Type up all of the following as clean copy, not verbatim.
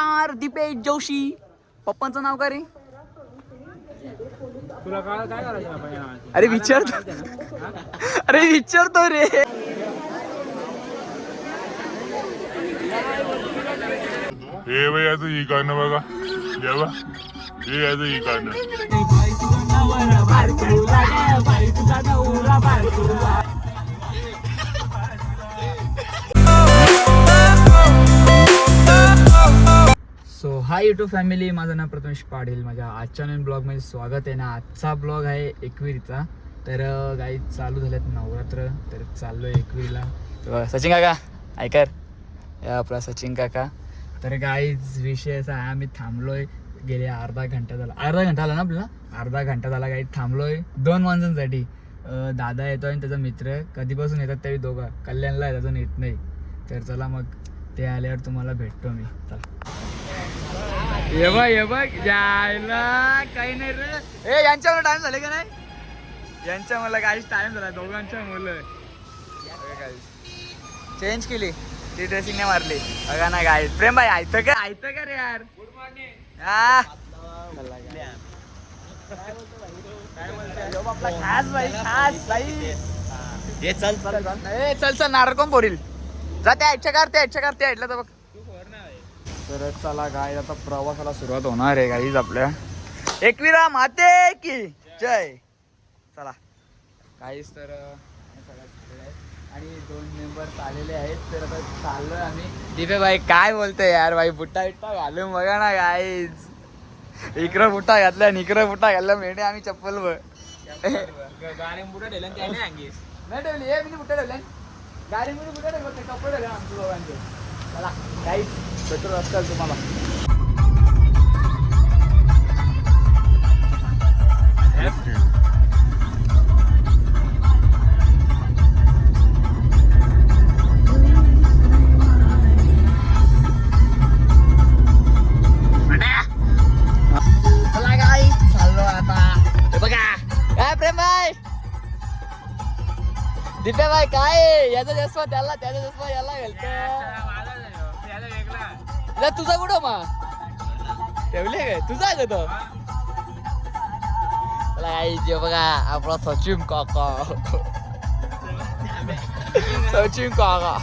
Superstar Deepesh Joshi. पप्पांचं नाव काय रे? तुला काय करायचं? अरे विचारतो. अरे विचारतो रे. हे बाई याचं ही गाणं बघा जेव्हा हे याचं ही गाणं. सो हाय यूट्यूब फॅमिली, माझं नाव प्रथमेश पाटील. माझ्या आजच्या नवीन ब्लॉगमध्ये स्वागत आहे ना. आजचा ब्लॉग आहे एकविरीचा. तर गाई चालू झाल्यात नवरात्र, तर चाललो आहे एकविरीला. सचिन काका ऐकर, या आपला सचिन काका. तर गाईच विषय असा आहे, आम्ही थांबलोय गेले अर्धा घंटा झाला ना आपल्याला. अर्धा घंटा झाला गाई थांबलोय 2 माणसांसाठी. दादा येतो आणि त्याचा मित्र कधीपासून येतात त्यावेळी दोघं. कल्याणला आहे, अजून येत नाही. तर चला मग ते आल्यावर तुम्हाला भेटतो मी. चला ये बघ जायला काही नाही रे. ए यांच्या मला टाइम झाले का नाही? यांच्या मला काहीच टाइम झाला. दोघांच्या मुलं चेंज केली, ती ड्रेसिंग नाही मारली बघा ना. काय प्रेम भाई ऐकतं का रे यार? Good morning. चल नारळ कोण पोरील जा. त्या ऐटलं तर बघ. तर चला गाईज, आता प्रवासाला सुरुवात होणार आहे गाईज आपल्या. एकविरा माते की जय. चला गाईज, तर आणि 2 मेंबर्स आलेले आहेत. तर आता चाललोय आम्ही. दिपे भाई काय बोलतोय यार भाई? बुट्टा घालून बघा ना गाईज. इकडं बुट्टा घातला, इकडं बुट्टा घातला. मेढे आम्ही चप्पल गाडी बुटा ठेवला नाही ठेवली. हे मी बुट्टा ठेवले, गाडी मध्ये बुट्टा ठेवले, कपडे ठेवले आमच्या दोघांचे. चला गाईज, पेट्रोल असतात तुम्हाला. चला गाईज, चाललो आता. हे बघा काय प्रेम भाई, दिपे भाई काय याचा चष्मा त्याला, त्याचा चष्मा याला घालतो. तुझा कुठं मग ठेवले काय? तुझा का तो? जे बघा आपला सचिन काका. सचिन काका.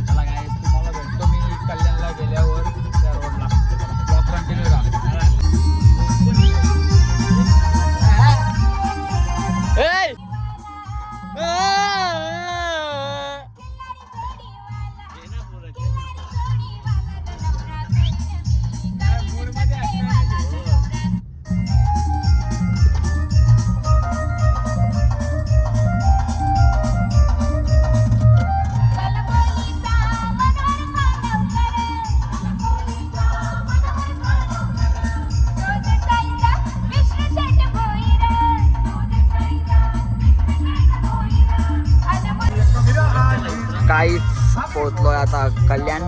चला गाईज, तुम्हाला भेटतो मी कल्याणला गेल्यावर त्या रोडला. ब्लॉग कंटिन्यू राहा. काहीच पोहोचलोय आता कल्याण.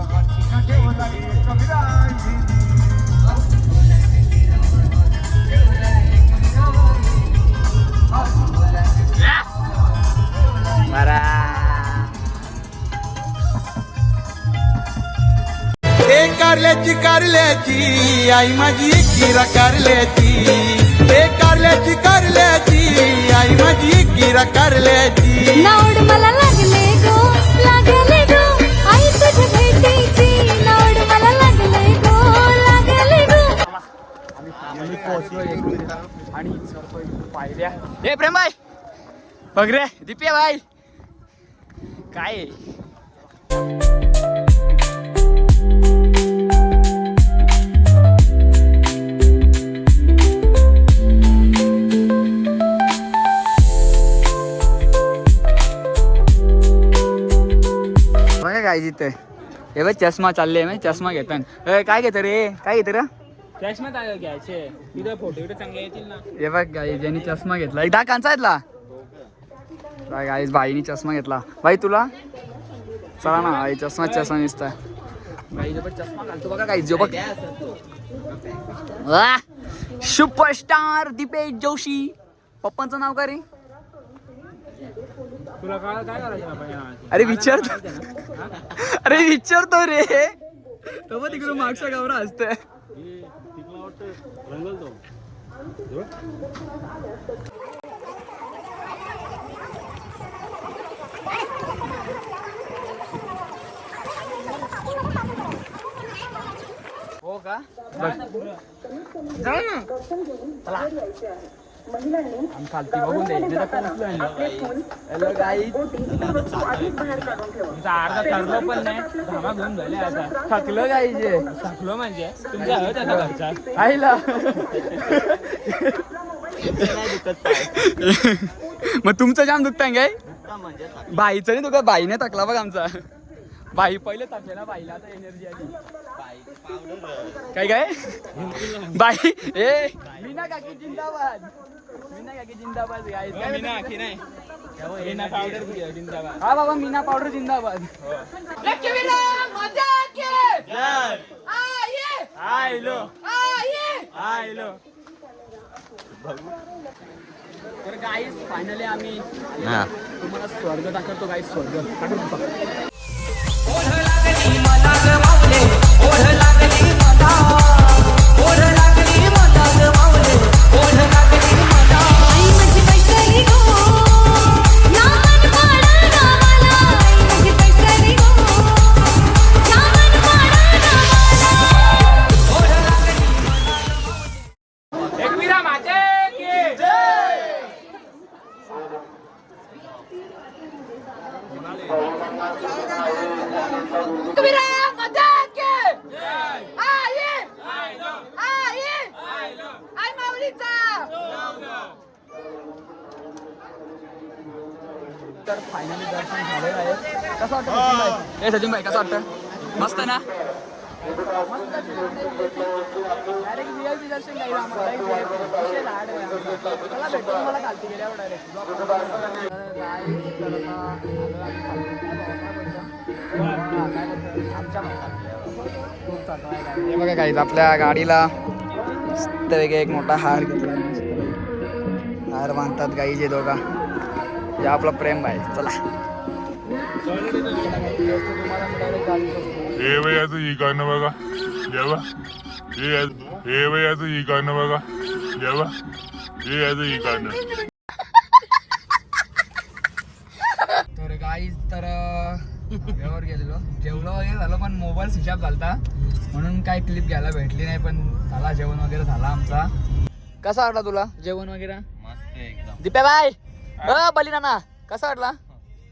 कारल्याची आई माझी किरा कारल्याची. कारल्याची आई माझी किरा कारल्याची. नावड मला लागले गो आई तुझ्या भेटीची. नावड मला लागले गो. आम्ही पोहोचलोय आणि पाहिल्या. हे प्रेम भाई बघ रे, दीपिया भाई काय काय जिथे. हे बघ चष्मा चालले, मी चष्मा घेतात. काय घेत रे? काय घेत रे? चष्मा घ्यायचे तिथं, फोटो चांगले येतील ना. हे बघ गाई, ज्यांनी चष्मा घेतला एकदा कांचा घेतला गाईज. बाईनी चष्मा घेतला. बाई तुला चला ना, आई चष्मा दिसत. बाई चष्मा घालतो बघा गाईज. जो बघ सुपरस्टार दीपेश जोशी. पप्पांचं नाव काय रे? तुला काय काय करायचं आपण या? अरे विचारतो अरे विचारतो रे तो मग तिकडून मागच्या गावरा असतंय रंगल तो हो का जाऊ ना चला आम्ही खालती बघून दे हॅलो गाईज तुमचा अर्धा ठरलो पण नाही धामा घेऊन झाले आता थकलं गाईजे थकलो म्हणजे तुमच्या हवं त्याचा घरचा आईला मग तुमचं जाम दुखताय काय बाईचं नाही तुका बाईने थकला बघ आमचा बाई पहिले थकलेला बाईला आता एनर्जी आली काय काय बाई ए मीना काकी जिंदाबाद मीना काकी जिंदाबाद गाईज काय मीना आखी नाही मीना पावडर जिंदाबाद हा बाबा मीना पावडर जिंदाबाद आयलो आयलो तर गाईज फायनली आम्ही तुम्हाला स्वर्ग दाखवतो गाईज स्वर्ग आई माझी पैसली गो नामन पाडा नावाला आई माझी पैसली गो नामन पाडा नावाला एकविरा माते की जय कबीरा मजा के आई आयलो आई आयलो आई माऊलीचा तर फायनली दर्शन झालेलं आहे कसं वाटतं सचिन भाई? ए सचिन भाई कसं वाटतं मस्त ना डायरेक्ट VIP दर्शन घ्यायला आम्हाला डायरेक्ट विषय झाड आहे आमचा. चला भेटतो तुम्हाला खालती गेल्यावर डायरेक्ट हे बघा काही आपल्या गाडीला मस्त वेगळे एक मोठा हार घेतला हार बांधतात गाईचे दोघा हे आपलं प्रेम आहे चला हे वयाचं ही गाणं बघा जेव्हा हे वयाचं ही गाणं बघा जेव्हा हे याचं ही गाणं तर गाईज तर धाब्यावर गेलेलो जेवलो वगैरे झालं पण मोबाईल स्विच ऑफ झालता म्हणून काही क्लिप घ्यायला भेटली नाही पण झाला जेवण वगैरे झाला आमचा कसा वाटला तुला जेवण वगैरे मस्त एकदम दिप्या बाय बली नाना कसा वाटला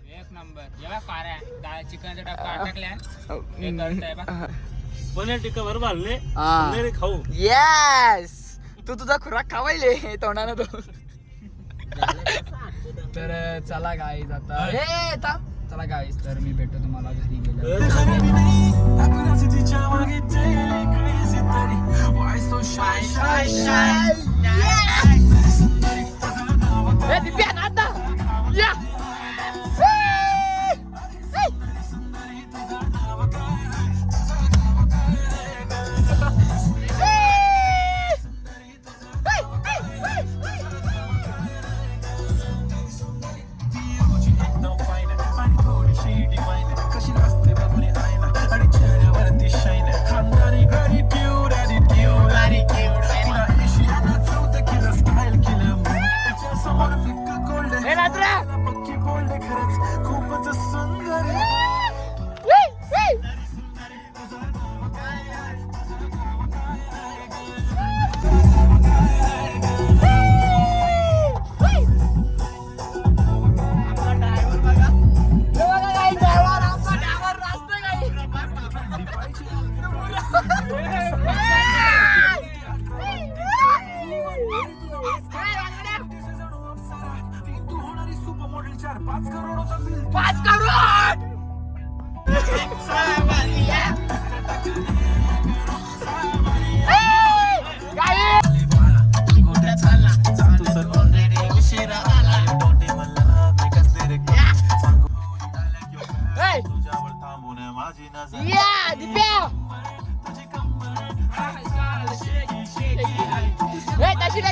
एक नंबर जेव्हा पाऱ्या डाळ चिकनचा डब्बा टाकल्या पनीर टिक्का बरोबर आणले पनीर खाऊ येस तू तुझा खुराक खावायले तोंडानं तो तर चला गाईज आता हे थांब. चला गाईज तर मी भेटतो तुम्हाला घरी गेलं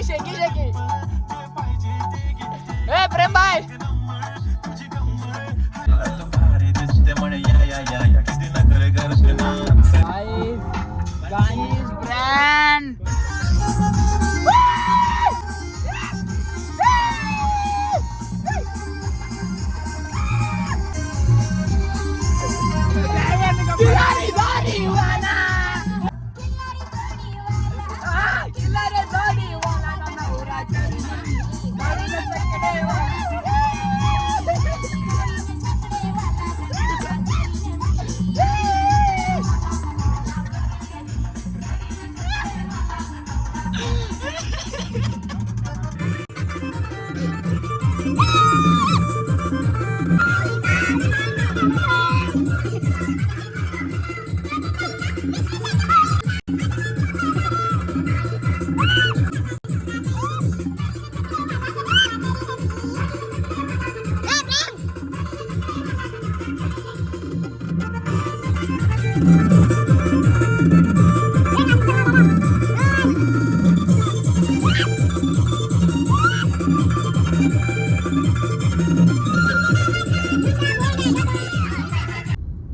शेकी प्रेम भाई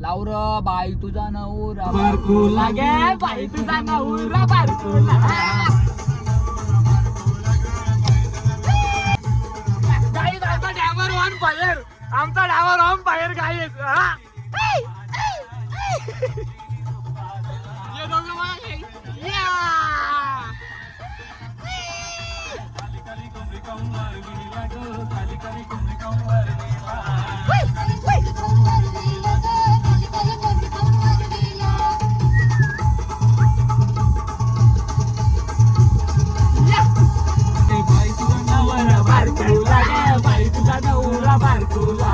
लावर बाई तुझा नवरा बारकुला गे बाई तुझा नवरा बारकुला गाईज आमचा डॅमर ऑन फायर आमचा डॅमर ऑन फायर गाईज ये दोघं बघा गाईज या बारकुला गे बाई तुझा नवरा बारकुला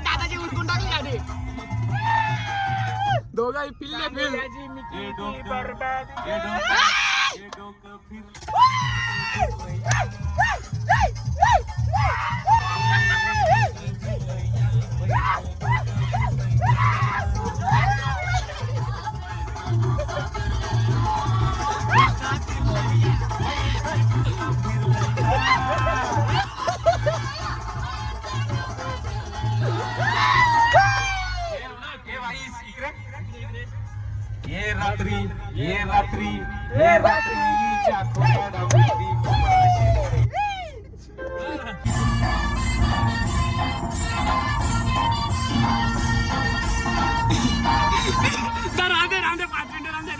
दादाची उरकून टाकली गाडी दोघा पिल्ले फिर ये रात्रीच्या खोटाडावरती रामदे 5 मिनिटं रामदे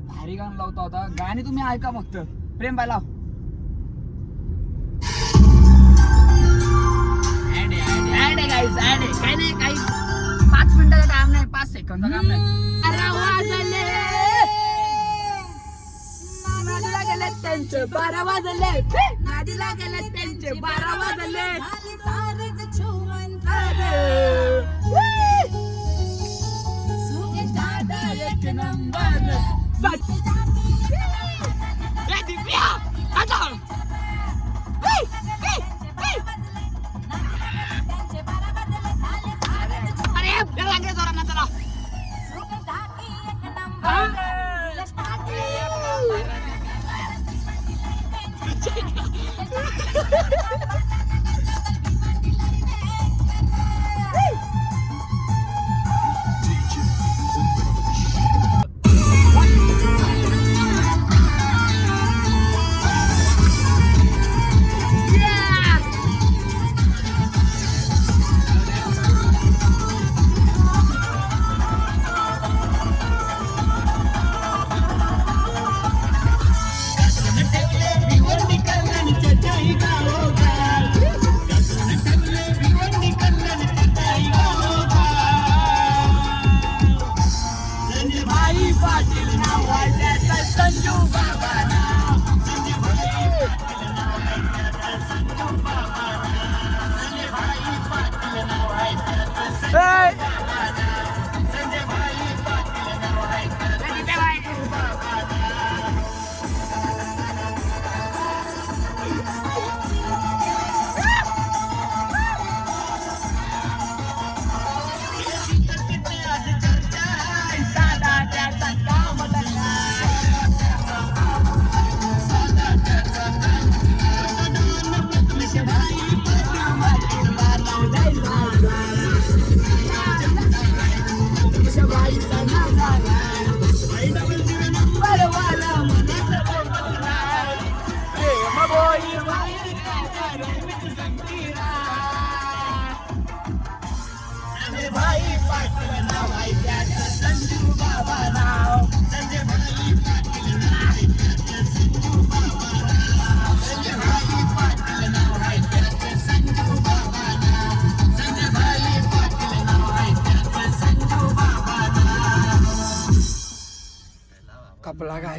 भारी गाणं लावता होता गाणी तुम्ही ऐका फक्त प्रेम बाय लाव ऍड आहे गाईज ऍड आहे काय नाही काही 5 मिनिटाचं काम नाही 5 सेकंदचं काम नाही अरे वाजले नादीला गेले त्यांचे 12 वाजले नादीला गेले त्यांचे 12 वाजले एक नंबर दिव्या अरे लागले जोरांना चला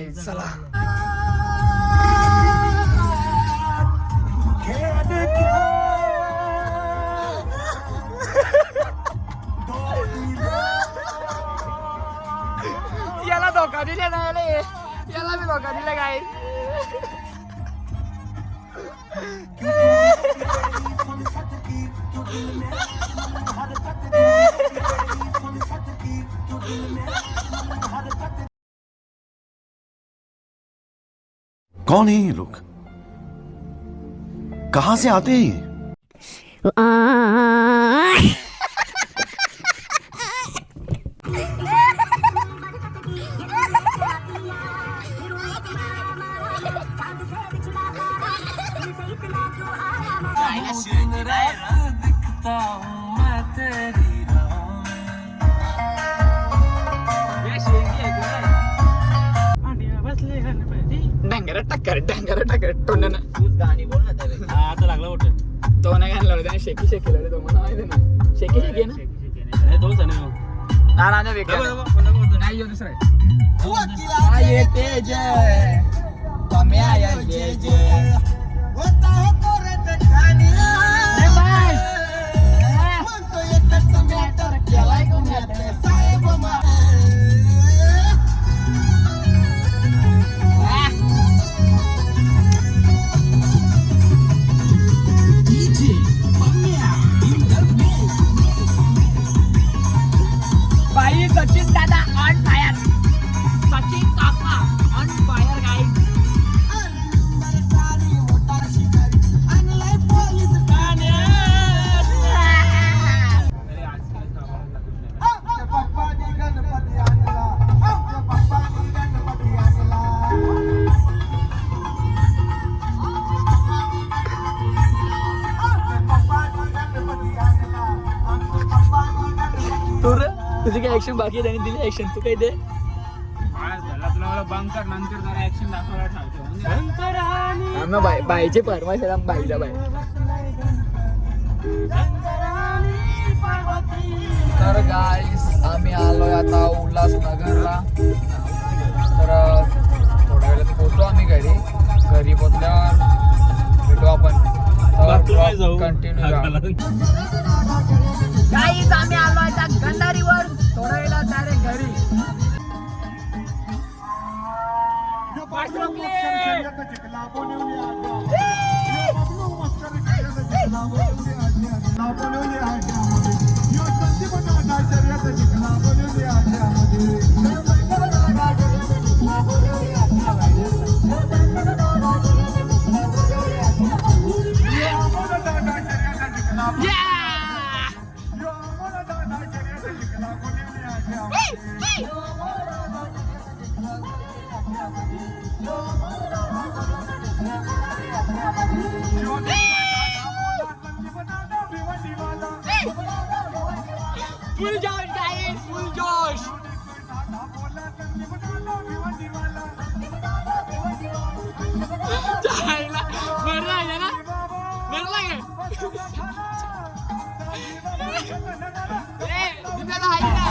गाईज चला. याला धोका दिले ना याला मी धोका दिला काय. कौन है ये लोग, कहां से आते हैं ये? दिखता हूँ मैं तेरी राहों में. बसले गणपती. डांगर टक्कर तोंडानं आता लागला वाटत. तो नाही घालला होता त्याने शेकी लावले तो मला माहिती ना. शेकी आहे ना. दोन जण ना वेगळा नाही येऊ दुसरा आहे तेज तुम्ही आया जय जय होता हो पोरत खाणी म्हणतो एकच मॅटर केलाय गुन्ह्यात साहेब बाई सचिन दादा ऑन फायर. सचिन काका ऑन फायर गाईज. तुझी काय ऍक्शन बाकी आहे त्यांनी दिली ऍक्शन तू काय दे. मला बंकर नंतर जरा ऍक्शन दाखवायला ठरतो. बाईचे परमाशा बाईला बाई. तर गाईस आम्ही आलोय आता उल्हासनगरला. तर थोड्या वेळात पोहोचलो आम्ही घरी पोहोचल्यावर भेटू आपण. कंटिन्यू गाईस आम्ही आलो आता गंधारीवर. थोड्या वेळात डायरेक्ट घरी. फुल जोश गाइस फुल जोश. जायला बरं लागलं ना. बरं लागलं. दिसायला आहे ना.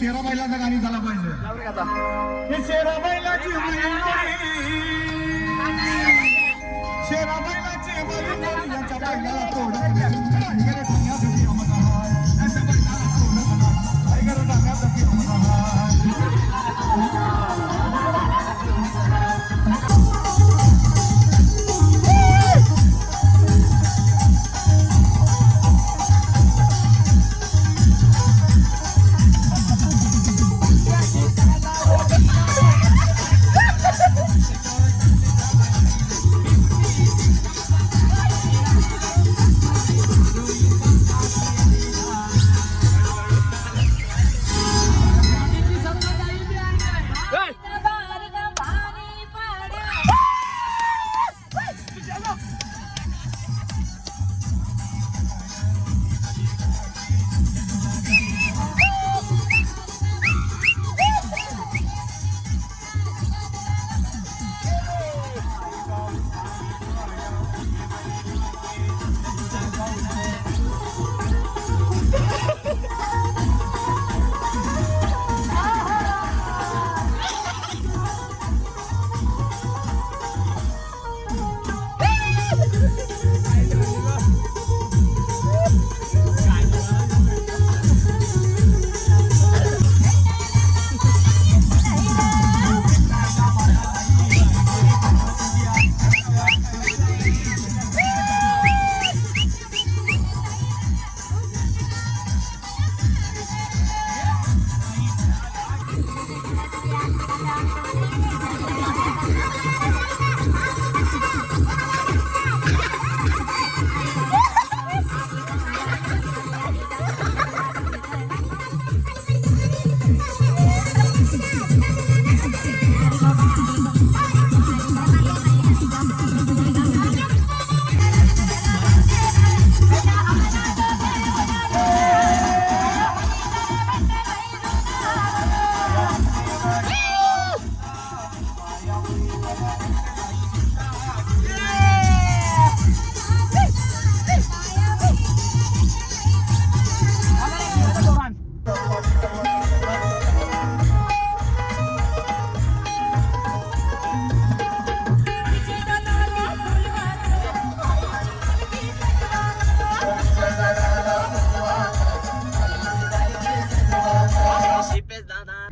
शेरा बैलाचं गाणी झाला पाहिजे हे शेरा बैलाची शेरा बैलाची यांच्या बैलाला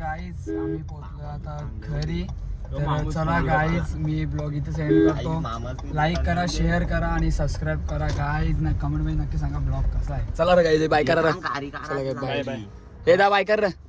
गाईज आम्ही पोहोचलो आता घरी. तर चला गाईज मी ब्लॉग इथे सेंड करतो. लाईक करा, शेअर करा आणि सबस्क्राईब करा गाईज. ना कमेंट मध्ये नक्की सांगा ब्लॉग कसा आहे. चला रे गाईज बाय करा. चला बाय बाय. हे दा बाय कर रे.